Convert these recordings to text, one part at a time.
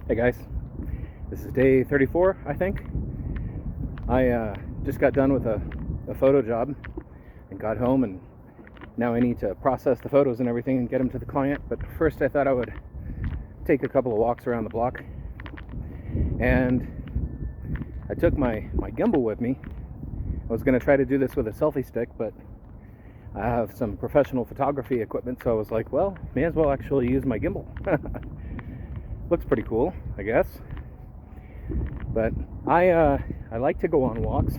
Hey guys, this is day 34, I think. I just got done with a photo job and got home, and now I need to process the photos and everything and get them to the client. But first I thought I would take a couple of walks around the block, and I took my gimbal with me. I was going to try to do this with a selfie stick, but I have some professional photography equipment, so I was like, well, may as well actually use my gimbal. Looks pretty cool, I guess. But I like to go on walks,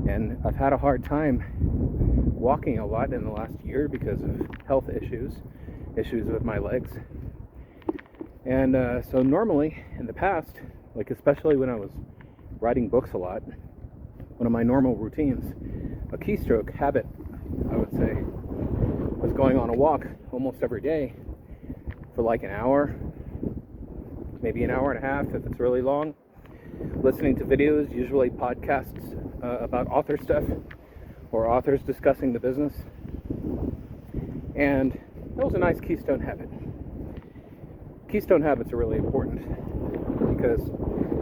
and I've had a hard time walking a lot in the last year because of health issues with my legs. And so normally in the past, like especially when I was writing books a lot, one of my normal routines, a keystroke habit, I would say, was going on a walk almost every day for like an hour, maybe an hour and a half if it's really long, listening to videos, usually podcasts about author stuff or authors discussing the business. And that was a nice keystone habit. Keystone habits are really important because,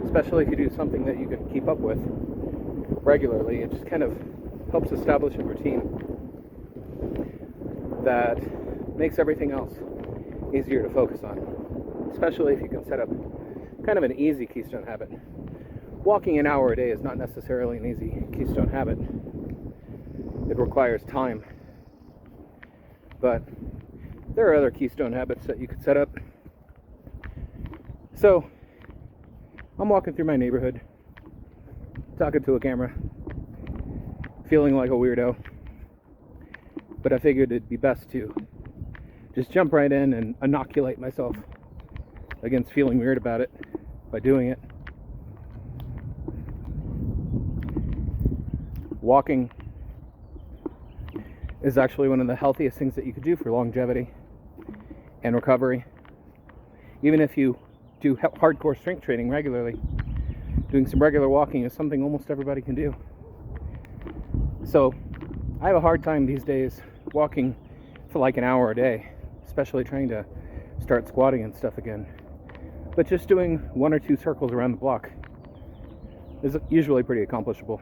especially if you do something that you can keep up with regularly, it just kind of helps establish a routine that makes everything else easier to focus on, especially if you can set up kind of an easy keystone habit. Walking an hour a day is not necessarily an easy keystone habit. It requires time. But there are other keystone habits that you could set up. So, I'm walking through my neighborhood, talking to a camera, feeling like a weirdo. But I figured it'd be best to just jump right in and inoculate myself against feeling weird about it by doing it. Walking is actually one of the healthiest things that you could do for longevity and recovery. Even if you do hardcore strength training regularly, doing some regular walking is something almost everybody can do. So I have a hard time these days walking for like an hour a day, especially trying to start squatting and stuff again. But just doing 1 or 2 circles around the block is usually pretty accomplishable.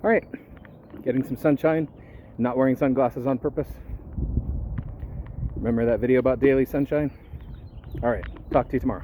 All right, getting some sunshine, not wearing sunglasses on purpose. Remember that video about daily sunshine? All right, talk to you tomorrow.